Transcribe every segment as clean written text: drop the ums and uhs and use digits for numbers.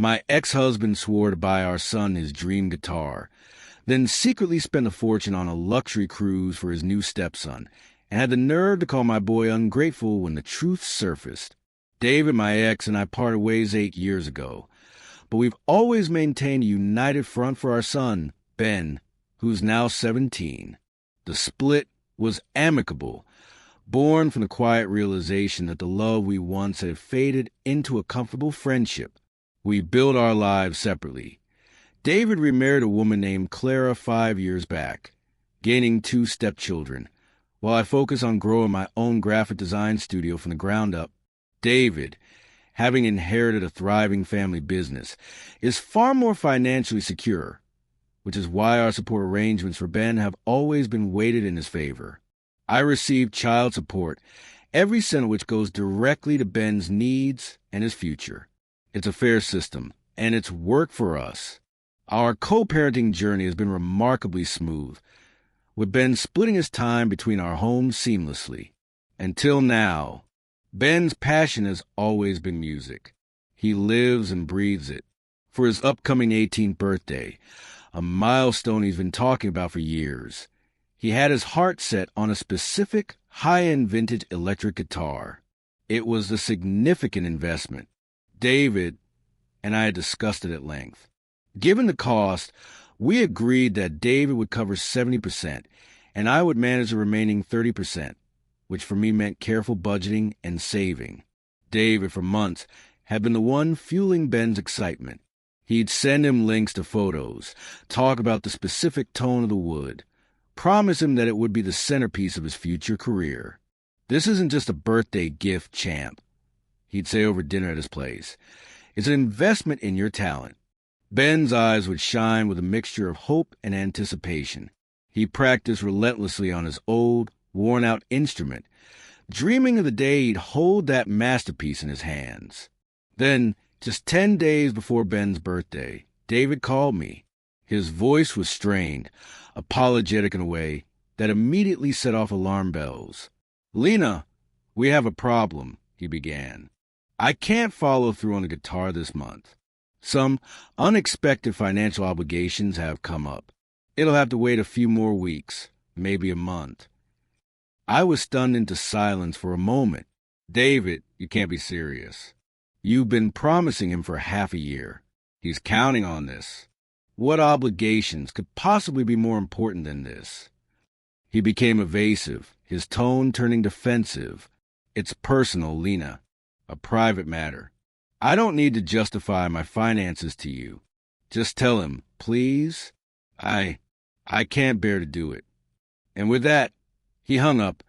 My ex-husband swore to buy our son his dream guitar, then secretly spent a fortune on a luxury cruise for his new stepson, and had the nerve to call my boy ungrateful when the truth surfaced. David, my ex, and I parted ways 8 years ago, but we've always maintained a united front for our son, Ben, who's now 17. The split was amicable, born from the quiet realization that the love we once had faded into a comfortable friendship. We built our lives separately. David remarried a woman named Clara 5 years back, gaining 2 stepchildren. While I focus on growing my own graphic design studio from the ground up, David, having inherited a thriving family business, is far more financially secure, which is why our support arrangements for Ben have always been weighted in his favor. I receive child support, every cent of which goes directly to Ben's needs and his future. It's a fair system, and it's worked for us. Our co-parenting journey has been remarkably smooth, with Ben splitting his time between our homes seamlessly. Until now, Ben's passion has always been music. He lives and breathes it. For his upcoming 18th birthday, a milestone he's been talking about for years, he had his heart set on a specific high-end vintage electric guitar. It was a significant investment. David and I had discussed it at length. Given the cost, we agreed that David would cover 70% and I would manage the remaining 30%, which for me meant careful budgeting and saving. David, for months, had been the one fueling Ben's excitement. He'd send him links to photos, talk about the specific tone of the wood, promise him that it would be the centerpiece of his future career. "This isn't just a birthday gift, champ," he'd say over dinner at his place. "It's an investment in your talent." Ben's eyes would shine with a mixture of hope and anticipation. He practiced relentlessly on his old, worn-out instrument, dreaming of the day he'd hold that masterpiece in his hands. Then, just 10 days before Ben's birthday, David called me. His voice was strained, apologetic in a way that immediately set off alarm bells. "Lena, we have a problem," he began. "I can't follow through on the guitar this month. Some unexpected financial obligations have come up. It'll have to wait a few more weeks, maybe a month." I was stunned into silence for a moment. "David, you can't be serious. You've been promising him for half a year. He's counting on this. What obligations could possibly be more important than this?" He became evasive, his tone turning defensive. "It's personal, Lena. A private matter. I don't need to justify my finances to you. Just tell him, please. I can't bear to do it." And with that, he hung up,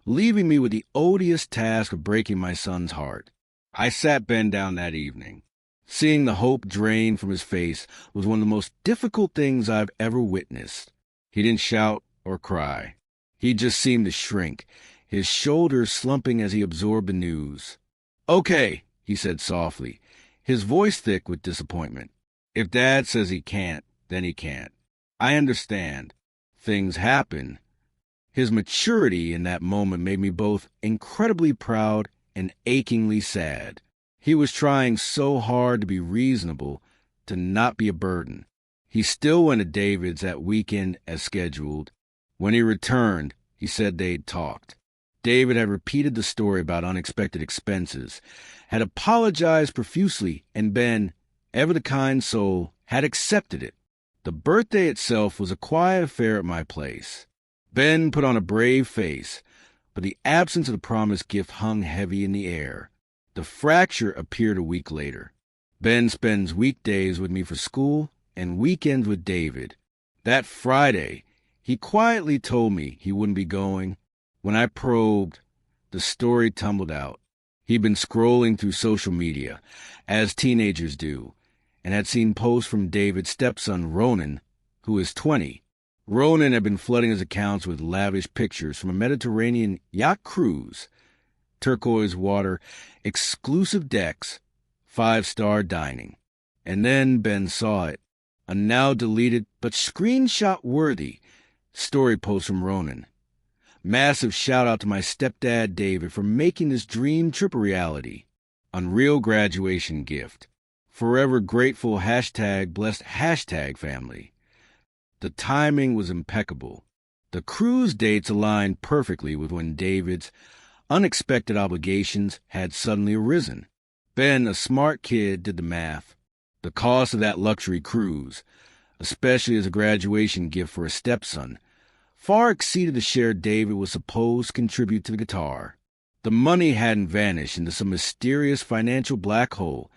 leaving me with the odious task of breaking my son's heart. I sat Ben down that evening. Seeing the hope drain from his face was one of the most difficult things I've ever witnessed. He didn't shout or cry. He just seemed to shrink, his shoulders slumping as he absorbed the news. "Okay," he said softly, his voice thick with disappointment. "If Dad says he can't, then he can't. I understand. Things happen." His maturity in that moment made me both incredibly proud and achingly sad. He was trying so hard to be reasonable, to not be a burden. He still went to David's that weekend as scheduled. When he returned, he said they'd talked. David had repeated the story about unexpected expenses, had apologized profusely, and Ben, ever the kind soul, had accepted it. The birthday itself was a quiet affair at my place. Ben put on a brave face, but the absence of the promised gift hung heavy in the air. The fracture appeared a week later. Ben spends weekdays with me for school and weekends with David. That Friday, he quietly told me he wouldn't be going. When I probed, the story tumbled out. He'd been scrolling through social media, as teenagers do, and had seen posts from David's stepson, Ronan, who is 20. Ronan had been flooding his accounts with lavish pictures from a Mediterranean yacht cruise, turquoise water, exclusive decks, 5-star dining. And then Ben saw it, a now-deleted but screenshot-worthy story post from Ronan. Massive shout-out to my stepdad, David, for making this dream trip a reality. Unreal graduation gift. Forever grateful #blessed #family. The timing was impeccable. The cruise dates aligned perfectly with when David's unexpected obligations had suddenly arisen. Ben, a smart kid, did the math. The cost of that luxury cruise, especially as a graduation gift for a stepson, far exceeded the share David was supposed to contribute to the guitar. The money hadn't vanished into some mysterious financial black hole.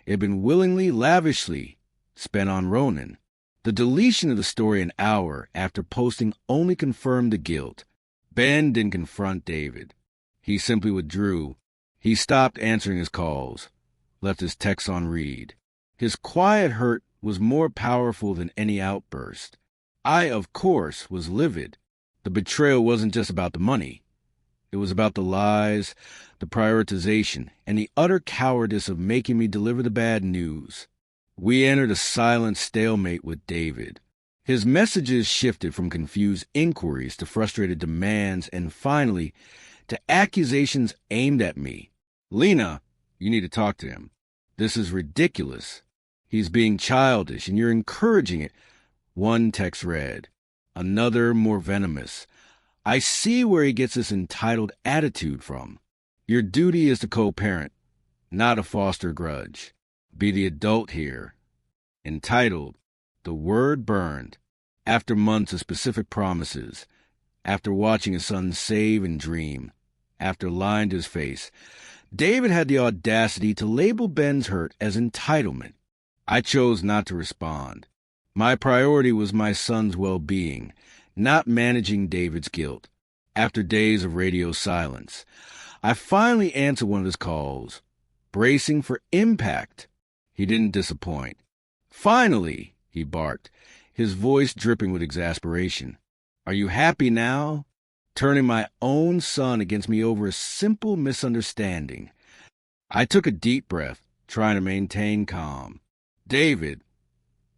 It had been willingly, lavishly spent on Ronan. The deletion of the story an hour after posting only confirmed the guilt. Ben didn't confront David. He simply withdrew. He stopped answering his calls, left his texts on read. His quiet hurt was more powerful than any outburst. I, of course, was livid. The betrayal wasn't just about the money. It was about the lies, the prioritization, and the utter cowardice of making me deliver the bad news. We entered a silent stalemate with David. His messages shifted from confused inquiries to frustrated demands and finally to accusations aimed at me. "Lena, you need to talk to him. This is ridiculous. He's being childish and you're encouraging it." One text read. Another, more venomous. "I see where he gets this entitled attitude from. Your duty is to co-parent, not a foster grudge. Be the adult here." Entitled. The word burned. After months of specific promises, after watching his son save and dream, after lying to his face, David had the audacity to label Ben's hurt as entitlement. I chose not to respond. My priority was my son's well-being, not managing David's guilt. After days of radio silence, I finally answered one of his calls, bracing for impact. He didn't disappoint. "Finally," he barked, his voice dripping with exasperation. "Are you happy now?" Turning my own son against me over a simple misunderstanding. I took a deep breath, trying to maintain calm. "David,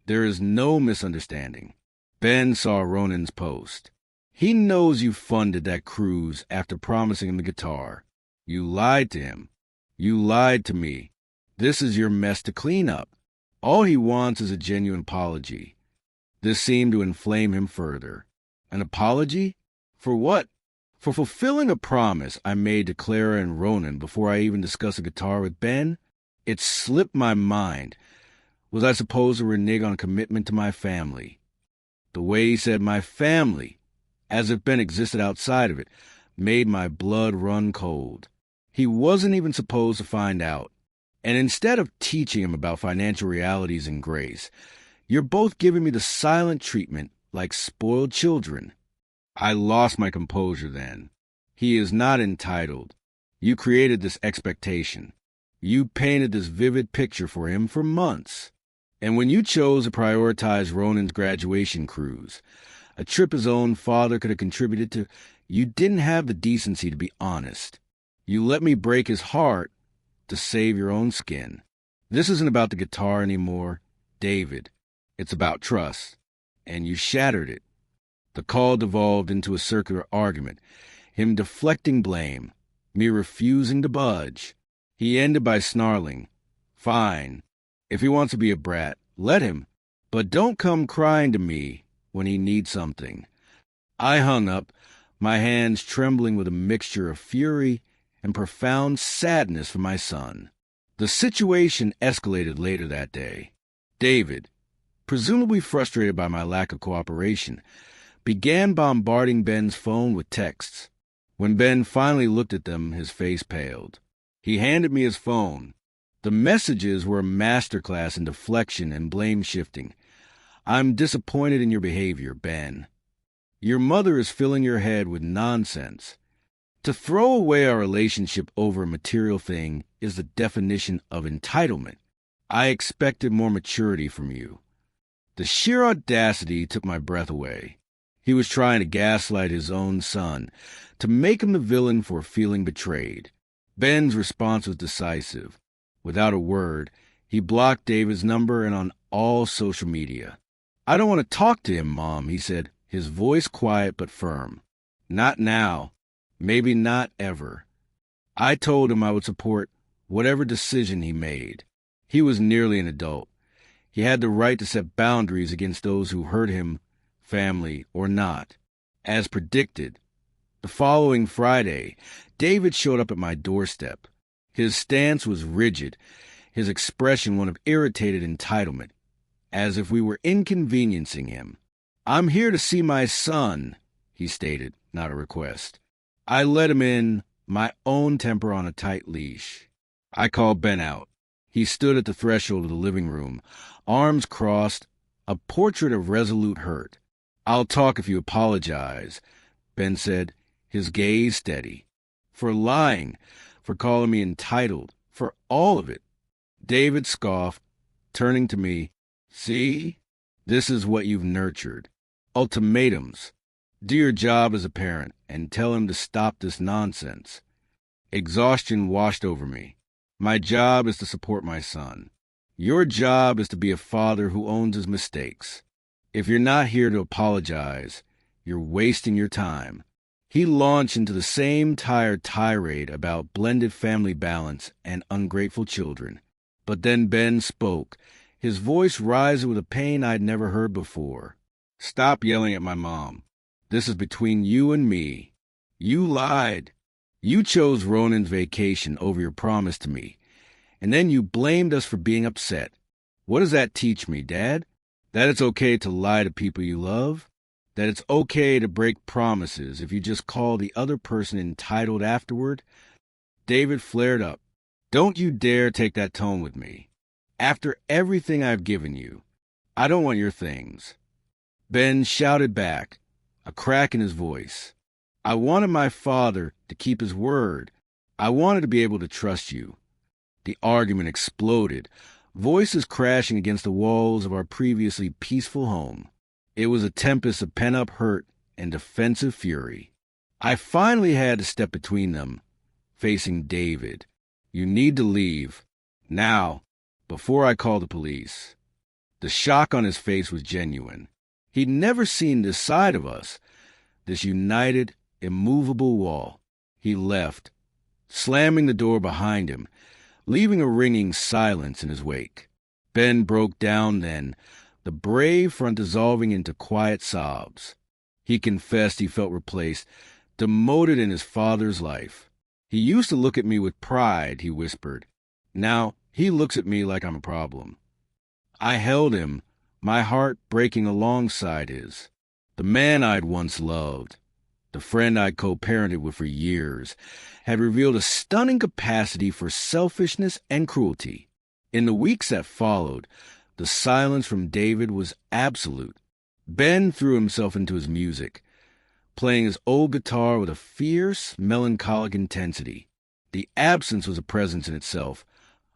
there is no misunderstanding." Ben saw Ronan's post. "He knows you funded that cruise after promising him the guitar. You lied to him. You lied to me. This is your mess to clean up. All he wants is a genuine apology." This seemed to inflame him further. An apology? For what? For fulfilling a promise I made to Clara and Ronan before I even discussed a guitar with Ben? It slipped my mind. Was I supposed to renege on commitment to my family? The way he said "my family," as if Ben existed outside of it, made my blood run cold. He wasn't even supposed to find out. And instead of teaching him about financial realities and grace, you're both giving me the silent treatment like spoiled children. I lost my composure then. He is not entitled. You created this expectation. You painted this vivid picture for him for months. And when you chose to prioritize Ronan's graduation cruise, a trip his own father could have contributed to, you didn't have the decency to be honest. You let me break his heart to save your own skin. This isn't about the guitar anymore, David. It's about trust. And you shattered it. The call devolved into a circular argument, him deflecting blame, me refusing to budge. He ended by snarling, "Fine. If he wants to be a brat, let him. But don't come crying to me when he needs something." I hung up, my hands trembling with a mixture of fury and profound sadness for my son. The situation escalated later that day. David, presumably frustrated by my lack of cooperation, began bombarding Ben's phone with texts. When Ben finally looked at them, his face paled. He handed me his phone. The messages were a masterclass in deflection and blame-shifting. "I'm disappointed in your behavior, Ben. Your mother is filling your head with nonsense. To throw away our relationship over a material thing is the definition of entitlement. I expected more maturity from you." The sheer audacity took my breath away. He was trying to gaslight his own son, to make him the villain for feeling betrayed. Ben's response was decisive. Without a word, he blocked David's number and on all social media. "I don't want to talk to him, Mom," he said, his voice quiet but firm. "Not now. Maybe not ever." I told him I would support whatever decision he made. He was nearly an adult. He had the right to set boundaries against those who hurt him, family or not. As predicted, the following Friday, David showed up at my doorstep. His stance was rigid, his expression one of irritated entitlement, as if we were inconveniencing him. "I'm here to see my son," he stated, not a request. I let him in, my own temper on a tight leash. I called Ben out. He stood at the threshold of the living room, arms crossed, a portrait of resolute hurt. "I'll talk if you apologize," Ben said, his gaze steady. "For lying, for calling me entitled, for all of it." David scoffed, turning to me. "See? This is what you've nurtured. Ultimatums. Do your job as a parent and tell him to stop this nonsense." Exhaustion washed over me. My job is to support my son. Your job is to be a father who owns his mistakes. If you're not here to apologize, you're wasting your time. He launched into the same tired tirade about blended family balance and ungrateful children. But then Ben spoke, his voice rising with a pain I'd never heard before. "Stop yelling at my mom. This is between you and me. You lied. You chose Ronan's vacation over your promise to me, and then you blamed us for being upset. What does that teach me, Dad? That it's okay to lie to people you love? That it's okay to break promises if you just call the other person entitled afterward?" David flared up. "Don't you dare take that tone with me. After everything I've given you, I don't want your things." Ben shouted back, a crack in his voice. "I wanted my father to keep his word. I wanted to be able to trust you." The argument exploded, voices crashing against the walls of our previously peaceful home. It was a tempest of pent-up hurt and defensive fury. I finally had to step between them, facing David. "You need to leave. Now, before I call the police." The shock on his face was genuine. He'd never seen this side of us, this united, immovable wall. He left, slamming the door behind him, leaving a ringing silence in his wake. Ben broke down then, the brave front dissolving into quiet sobs. He confessed he felt replaced, demoted in his father's life. "He used to look at me with pride," he whispered. "Now he looks at me like I'm a problem." I held him, my heart breaking alongside his. The man I'd once loved, the friend I'd co-parented with for years, had revealed a stunning capacity for selfishness and cruelty. In the weeks that followed, the silence from David was absolute. Ben threw himself into his music, playing his old guitar with a fierce, melancholic intensity. The absence was a presence in itself,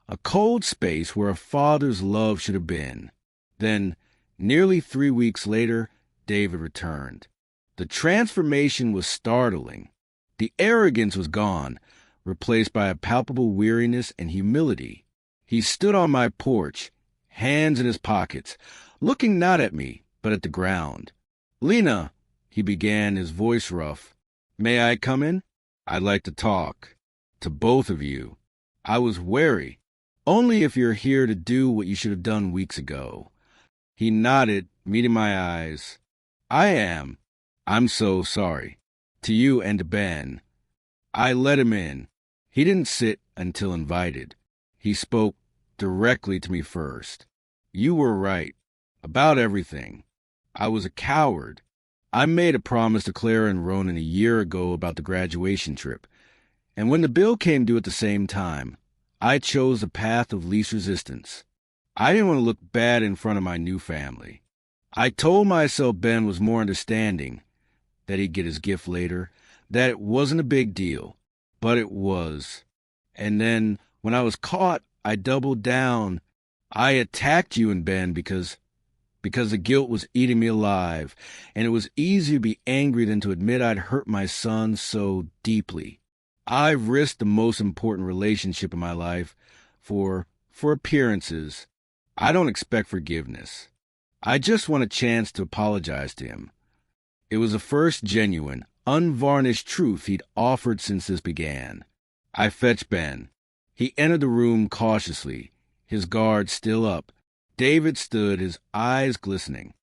a cold space where a father's love should have been. Then, nearly 3 weeks later, David returned. The transformation was startling. The arrogance was gone, replaced by a palpable weariness and humility. He stood on my porch, hands in his pockets, looking not at me, but at the ground. "Lena," he began, his voice rough. "May I come in? I'd like to talk. To both of you." I was wary. "Only if you're here to do what you should have done weeks ago." He nodded, meeting my eyes. "I am. I'm so sorry. To you and to Ben." I let him in. He didn't sit until invited. He spoke directly to me first. "You were right. About everything. I was a coward. I made a promise to Clara and Ronan a year ago about the graduation trip. And when the bill came due at the same time, I chose the path of least resistance. I didn't want to look bad in front of my new family. I told myself Ben was more understanding, that he'd get his gift later, that it wasn't a big deal. But it was. And then, when I was caught, I doubled down. I attacked you and Ben because the guilt was eating me alive, and it was easier to be angry than to admit I'd hurt my son so deeply. I've risked the most important relationship in my life for appearances. I don't expect forgiveness. I just want a chance to apologize to him. It was the first genuine, unvarnished truth he'd offered since this began. I fetched Ben. He entered the room cautiously, his guard still up. David stood, his eyes glistening.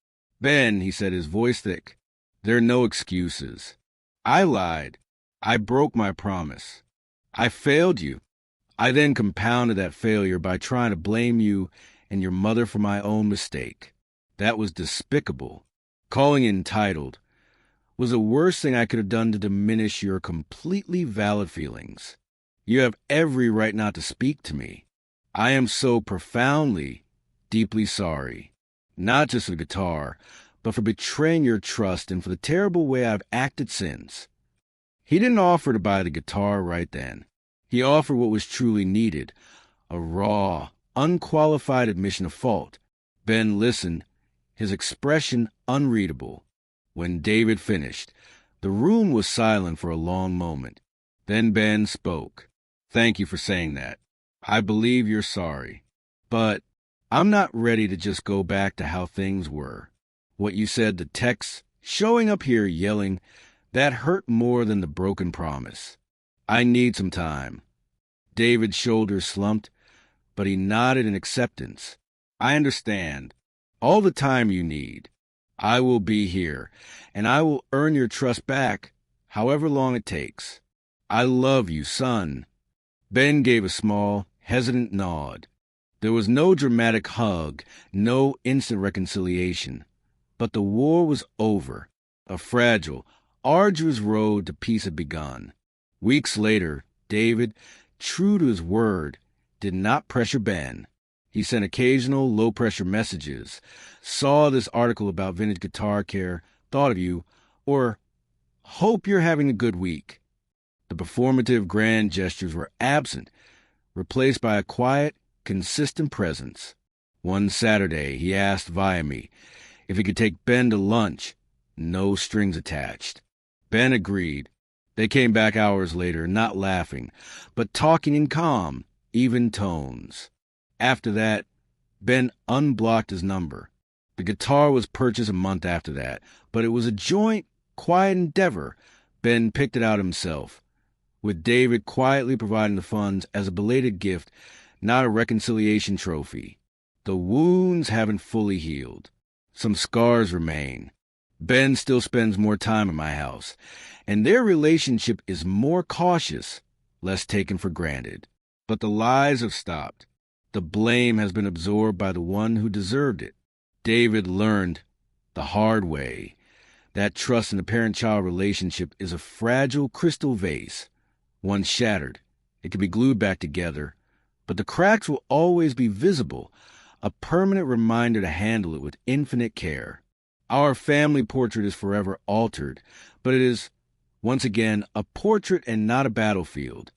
"Ben," he said, his voice thick, "there are no excuses. I lied. I broke my promise. I failed you. I then compounded that failure by trying to blame you and your mother for my own mistake. That was despicable. Calling you entitled was the worst thing I could have done to diminish your completely valid feelings. You have every right not to speak to me. I am so profoundly, deeply sorry, not just for the guitar, but for betraying your trust and for the terrible way I've acted since." He didn't offer to buy the guitar right then. He offered what was truly needed, a raw, unqualified admission of fault. Ben listened, his expression unreadable. When David finished, the room was silent for a long moment. Then Ben spoke. "Thank you for saying that. I believe you're sorry. But I'm not ready to just go back to how things were. What you said, the text, showing up here yelling, that hurt more than the broken promise. I need some time." David's shoulders slumped, but he nodded in acceptance. "I understand. All the time you need. I will be here, and I will earn your trust back, however long it takes. I love you, son." Ben gave a small, hesitant nod. There was no dramatic hug, no instant reconciliation. But the war was over. A fragile, arduous road to peace had begun. Weeks later, David, true to his word, did not pressure Ben. He sent occasional low-pressure messages, saw this article about vintage guitar care, thought of you, or hope you're having a good week. The performative grand gestures were absent, replaced by a quiet, consistent presence. One Saturday, he asked via me if he could take Ben to lunch, no strings attached. Ben agreed. They came back hours later, not laughing, but talking in calm, even tones. After that, Ben unblocked his number. The guitar was purchased a month after that, but it was a joint, quiet endeavor. Ben picked it out himself, with David quietly providing the funds as a belated gift, not a reconciliation trophy. The wounds haven't fully healed. Some scars remain. Ben still spends more time in my house, and their relationship is more cautious, less taken for granted. But the lies have stopped. The blame has been absorbed by the one who deserved it. David learned the hard way that trust in a parent-child relationship is a fragile crystal vase. Once shattered, it can be glued back together, but the cracks will always be visible, a permanent reminder to handle it with infinite care. Our family portrait is forever altered, but it is, once again, a portrait and not a battlefield.